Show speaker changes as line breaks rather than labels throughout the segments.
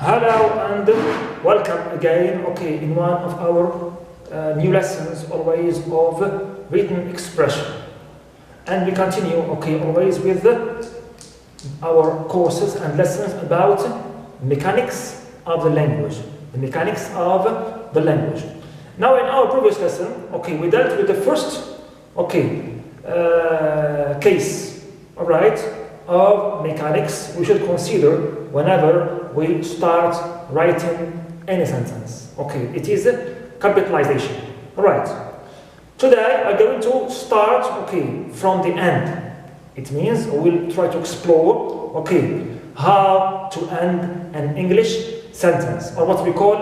Hello and welcome again, in one of our new lessons, always of written expression. And we continue, always with our courses and lessons about mechanics of the language. The mechanics of the language. Now in our previous lesson, we dealt with the first, case, of mechanics we should consider whenever we start writing any sentence. It is capitalization. Alright. Today I'm going to start, from the end. It means we'll try to explore, how to end an English sentence, or what we call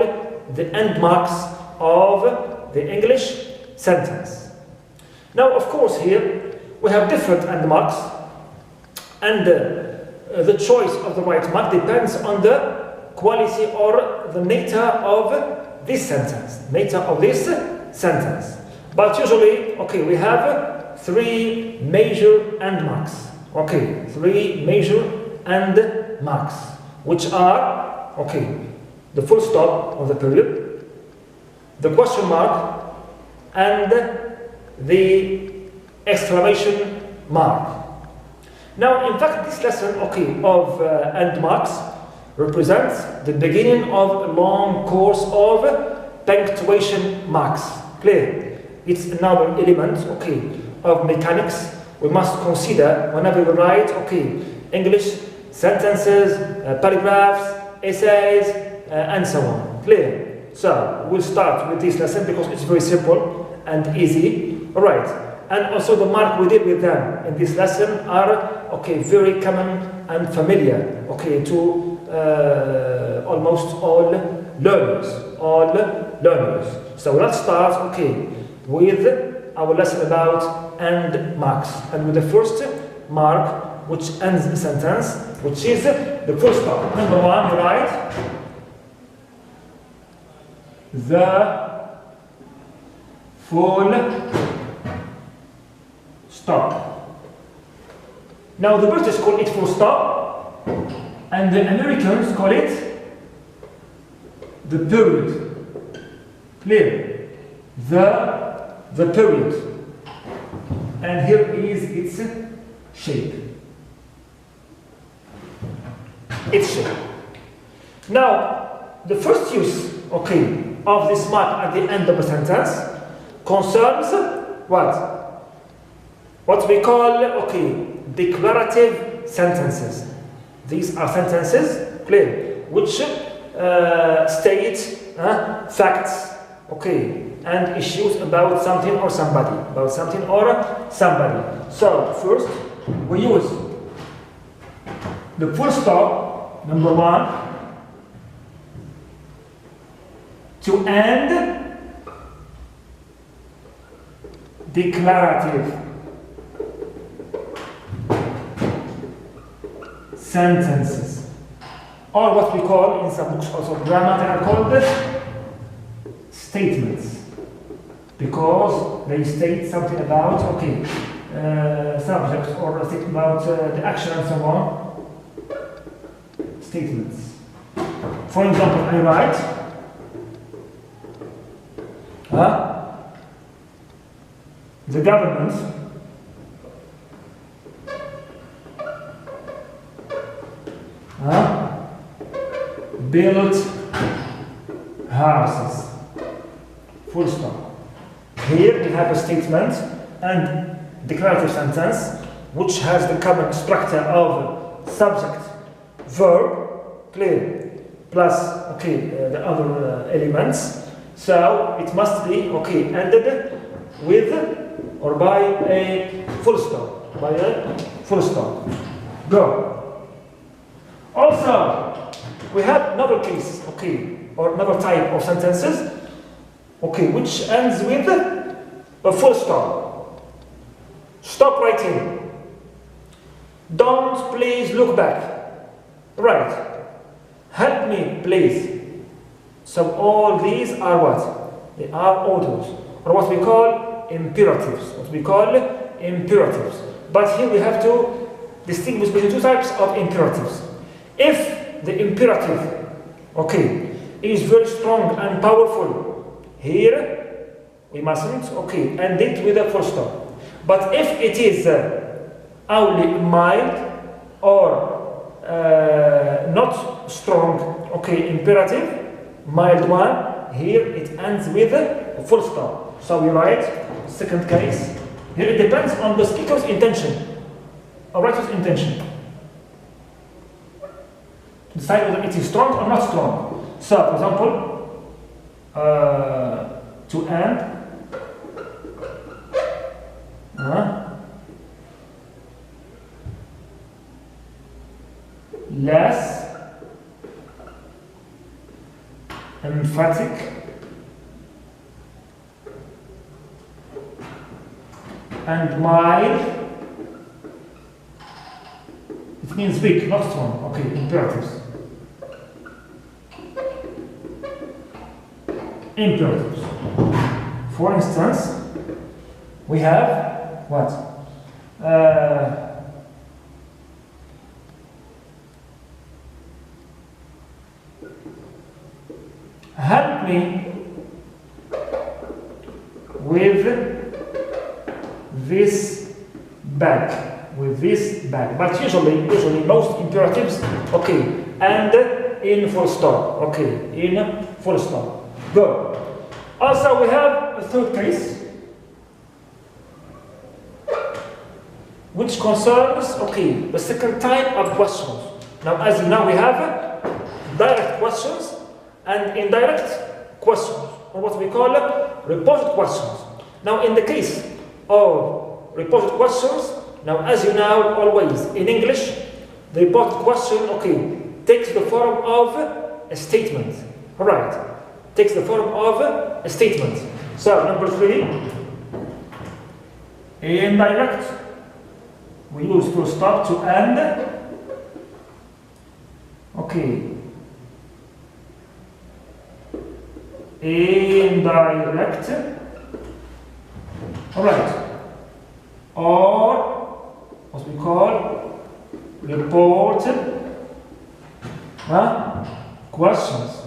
the end marks of the English sentence. Now, of course, here we have different end marks, and the choice of the right mark depends on the quality or the nature of this sentence. But usually, we have three major end marks. Three major end marks, which are, the full stop of the period, the question mark, and the exclamation mark. Now, in fact, this lesson, of end marks represents the beginning of a long course of punctuation marks. Clear? It's another element, of mechanics we must consider whenever we write, English sentences, paragraphs, essays, and so on. Clear? So, we'll start with this lesson because it's very simple and easy. Alright. And also the mark we did with them in this lesson are, very common and familiar, to almost all learners. So let's start, with our lesson about end marks. And with the first mark, which ends the sentence, which is the full stop. Number one, you write the full stop. Now the British call it full stop, and the Americans call it the period. Clear? The period. And here is its shape. Now, the first use, of this mark at the end of a sentence concerns what? What we call, declarative sentences. These are sentences, clear, which state facts, and issues about something or somebody. So, first, we use the full stop, number one, to end declarative sentences, or what we call in some books also grammar, they are called statements, because they state something about subject, or a statement about the action and so on. Statements. For example, I write the government built houses. Full stop. Here we have a statement and declarative sentence which has the common structure of subject, verb, clear, plus the other elements. So it must be ended with or by a full stop. Go. Also, we have another case, or another type of sentences, which ends with a full stop. Stop writing. Don't please look back. Right. Help me, please. So all these are what? They are orders, or what we call imperatives. But here we have to distinguish between two types of imperatives. If the imperative okay, is very strong and powerful. Here we mustn't, okay, end it with a full stop. But if it is only mild or not strong, okay, imperative, mild one, here it ends with a full stop. So we write second case. Here it depends on the speaker's intention, or writer's intention, to decide whether it is strong or not strong. So, for example, to end, less emphatic and mild. It means weak, not strong. Okay, imperatives. Imperatives. For instance, we have what? Help me with this bag. With this bag. But usually most imperatives, okay, and in full stop. Okay, in full stop. Good. Also, we have a third case, which concerns, okay, the second type of questions. Now, as you know, we have direct questions and indirect questions, or what we call reported questions. Now, in the case of reported questions, now, as you know, always in English, the reported question, okay, takes the form of a statement. All right, takes the form of a statement. So, number 3, indirect, we use full stop to end. Okay, indirect. All right, or what we call reported questions.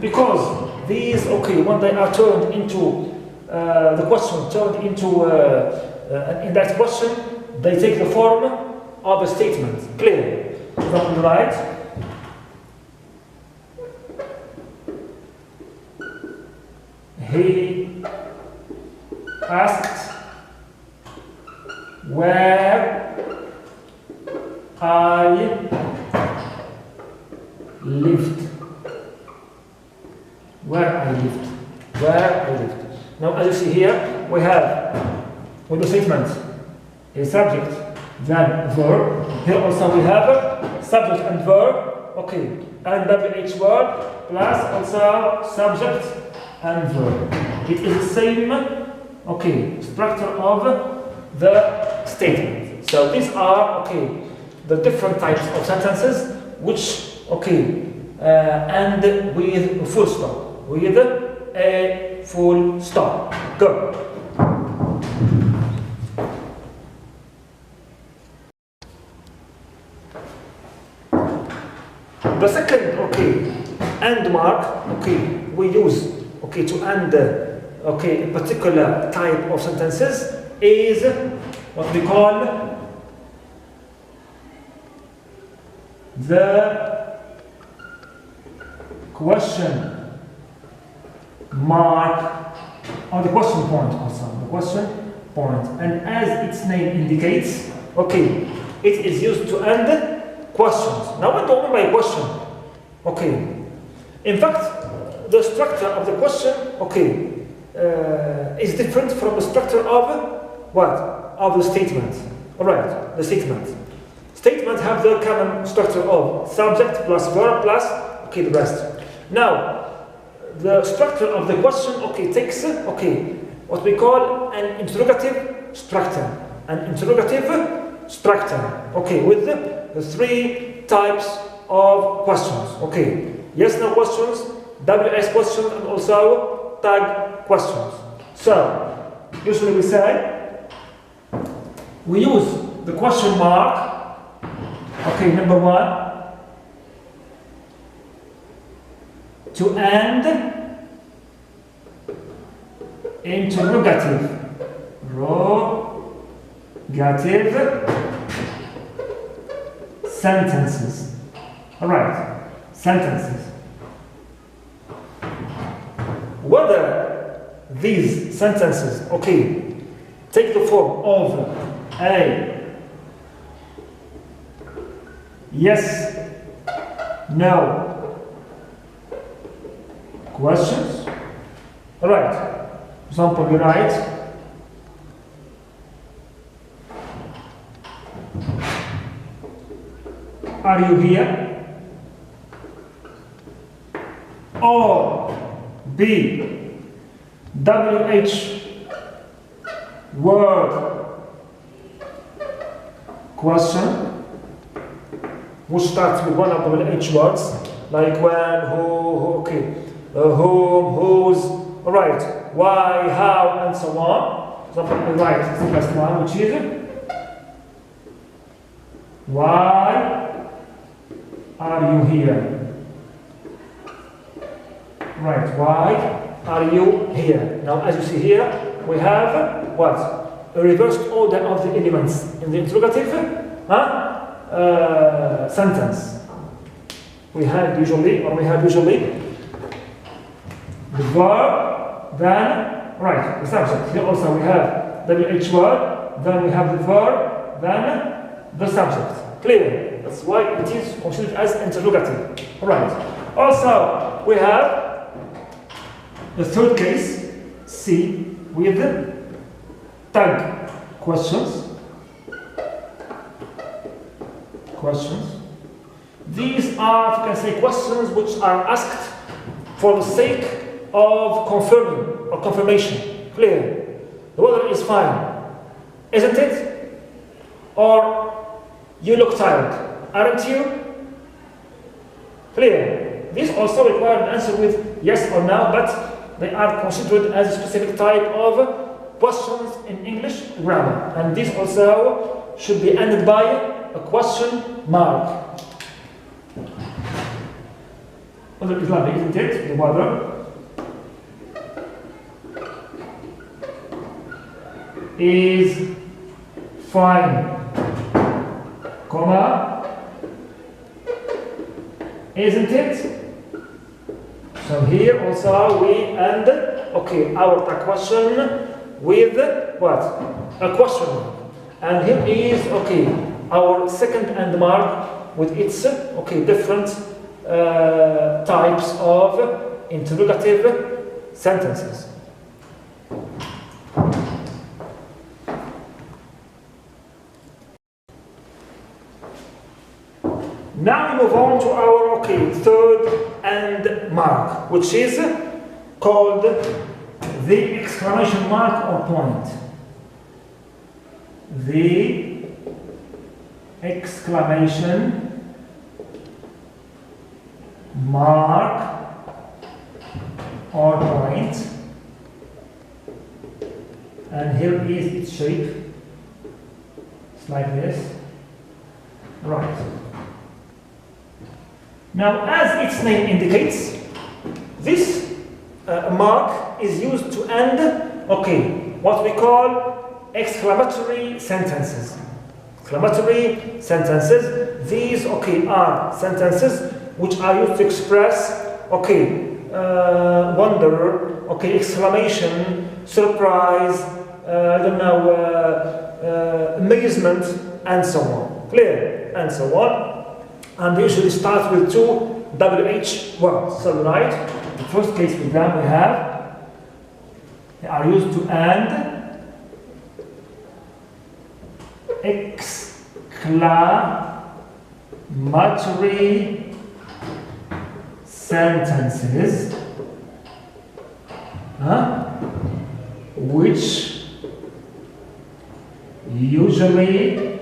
Because these, okay, when they are turned into the question turned into an indirect question, they take the form of a statement. Clear? For example, right? He asked where I lived. Where I lived. Now, as you see here, we have with the statement a subject, then verb. Here also we have subject and verb. Okay, and WH word plus also subject and verb. It is the same, okay, structure of the statement. So these are, okay, the different types of sentences which, okay, end with a full stop. With a full stop. Good. The second, okay, end mark, okay, we use, okay, to end, okay, a particular type of sentences is what we call the question mark, or the question point also, the question point. And as its name indicates, okay, it is used to end questions. Now, what do I mean by question? Okay, in fact, the structure of the question, okay, is different from the structure of what? Of the statement. All right, the statement. Statement have the common structure of subject plus verb plus, okay, the rest. Now, the structure of the question, okay, takes, okay, what we call an interrogative structure. An interrogative structure, okay, with the 3 types of questions, okay. Yes, no questions, WS questions, and also tag questions. So, usually we say, we use the question mark Okay, number one, to end interrogative. Sentences. Alright, sentences. Whether these sentences, okay, take the form of a yes, no questions. Alright, for example, you write are you here? Or B, WH word question, which starts with one of WH words, like when, who, okay, whom, whose, alright, why, how, and so on. So I write the first one, which is why are you here? Right, why are you here? Now, as you see here, we have what? A reversed order of the elements in the interrogative sentence. We have usually the verb, then, right, the subject. Here also we have WH word, then we have the verb, then the subject. Clear? That's why it is considered as interrogative. Alright. Also, we have the third case, C, with tag questions. These are, you can say, questions which are asked for the sake of confirming or confirmation. Clear? The weather is fine, isn't it? Or you look tired, aren't you? Clear? These also require an answer with yes or no, but they are considered as a specific type of questions in English grammar. And this also should be ended by a question mark. Weather is lovely, isn't it? The weather is fine, comma, isn't it? So here also we end, okay, our tag question with what? A question mark. And here is, okay, our second end mark with its, okay, different types of interrogative sentences. Now we move on to our, okay, third end mark, which is called the exclamation mark or point. The exclamation mark or point, and here is its shape. It's like this. Right. Now, as its name indicates, this mark is used to end, okay, what we call exclamatory sentences. Exclamatory sentences. These, okay, are sentences which are used to express, okay, wonder, okay, exclamation, surprise, I don't know, amazement, and so on. Clear? And so on. And they usually start with two WH words. So, right, the first case with them we have, they are used to end exclamatory sentences, which usually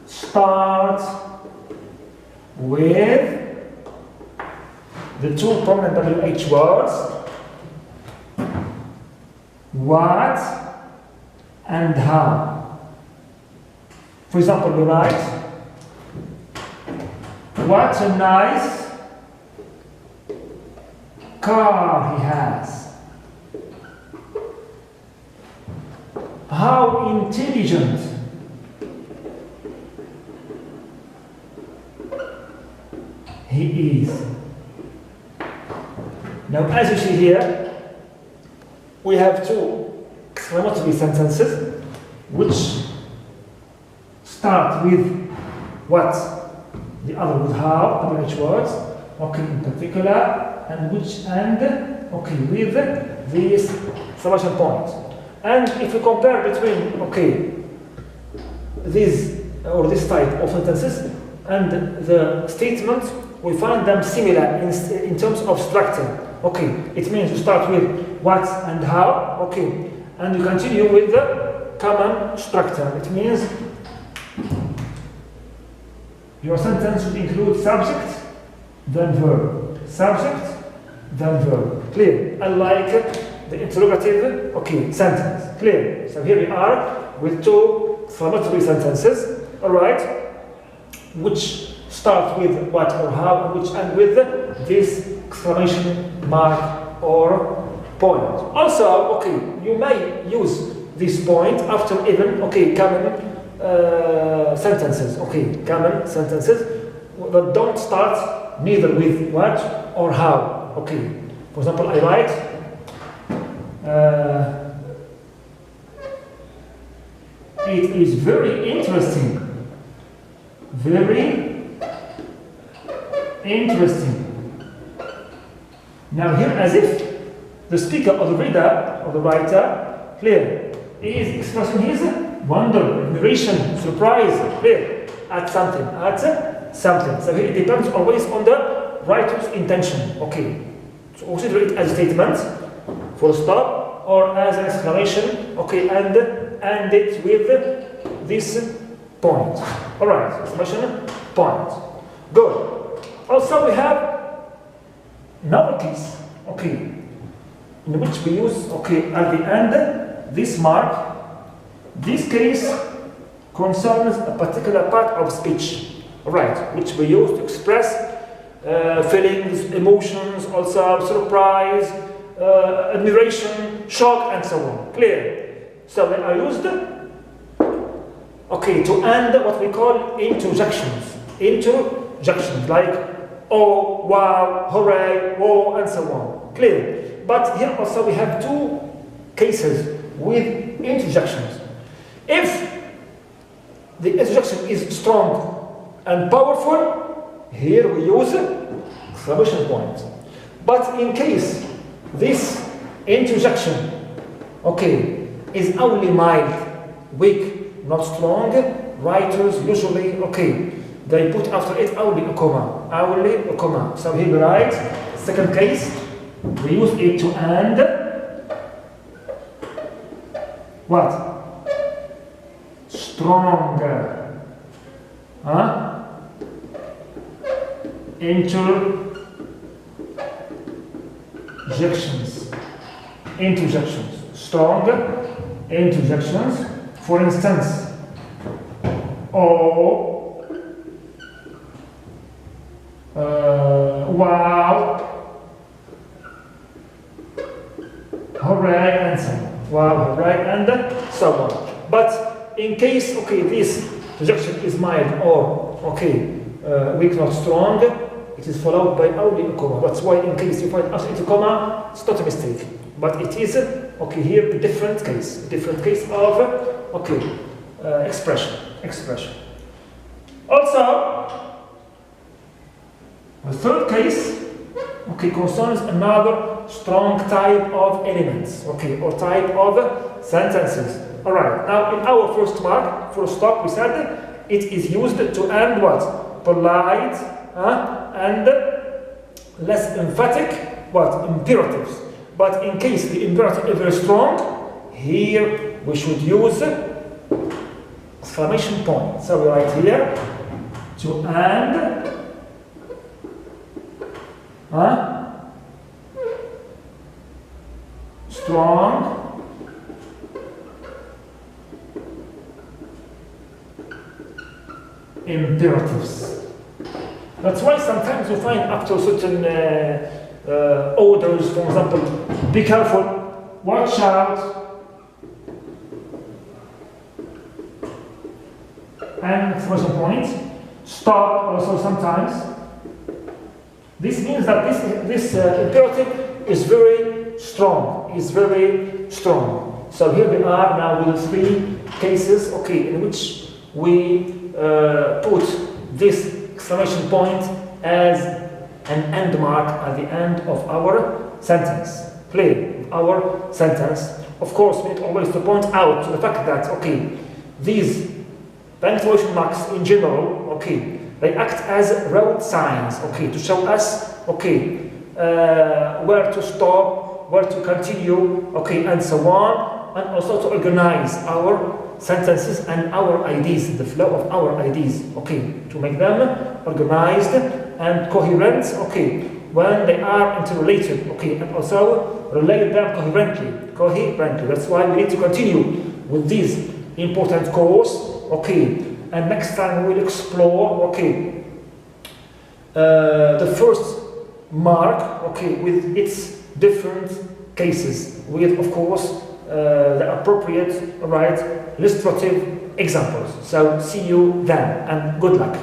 start with the two prominent WH words, what and how. For example, we write, what a nice car he has. How intelligent he is. Now, as you see here, we have two exclamatory sentences which start with what, the other with how, WH words, okay, in particular, and which end, okay, with these exclamation points. And if you compare between, okay, these or this type of sentences and the statements, we find them similar in terms of structure. Okay, it means you start with what and how, okay, and you continue with the common structure. It means your sentence should include subject, then verb. Subject, then verb. Clear? Unlike the interrogative, okay, sentence. Clear? So here we are with two exclamatory sentences, alright, which start with what or how, which end with this exclamation mark or point. Also, okay, you may use this point after even, okay, common sentences, okay, common sentences that don't start neither with what or how, okay. For example, I write, it is very interesting. Very interesting. Now here, as if the speaker or the reader or the writer, clear, is expressing his wonder, admiration, surprise, clear, at something, So here it depends always on the writer's intention, okay. So consider it as a statement, full stop, or as an exclamation, okay, and end it with this point. Alright, exclamation point. Good. Also we have another case, okay, in which we use, okay, at the end, this mark. This case concerns a particular part of speech, alright, which we use to express feelings, emotions, also surprise, admiration, shock, and so on. Clear? So when I used, okay, to end what we call interjections. Interjections like oh, wow, hooray, whoa, and so on. Clear? But here also we have two cases with interjections. If the interjection is strong and powerful, here we use exclamation point. But in case this interjection, okay, is only mild, weak, not strong, writers usually, okay, they put after it only a comma, So here we write, second case, we use it to end what? Stronger. Interjections. Strong interjections. For instance, oh, wow, hooray, and so on. Wow, hooray, and so on. But in case, okay, this interjection is mild or, okay, weak, not strong, it is followed by only a comma. That's why in case you find after it a comma, it's not a mistake. But it is, okay, here a different case of, okay, expression. Also, the third case, okay, concerns another strong type of elements, okay, or type of sentences. Alright, now in our first mark, full stop, we said it is used to end what? Polite and less emphatic, what? Imperatives. But in case the imperative is very strong, here we should use exclamation point. So we write here to end strong imperatives. That's why sometimes you find after certain orders, for example, be careful, watch out, and exclamation point, stop also sometimes. This means that this imperative is very strong, So here we are now with 3 cases, okay, in which we put this exclamation point as an end mark at the end of our sentence. Clear? Our sentence. Of course, we need always to point out to the fact that, okay, these punctuation marks in general, okay, they act as road signs, okay, to show us, okay, where to stop, where to continue, okay, and so on, and also to organize our sentences and our ideas, the flow of our ideas, okay, to make them organized and coherent, okay, when they are interrelated, okay, and also relate them coherently. That's why we need to continue with this important course, okay, and next time we will explore, okay, the first mark, okay, with its different cases, with, of course, the appropriate, right, illustrative examples. So see you then, and good luck.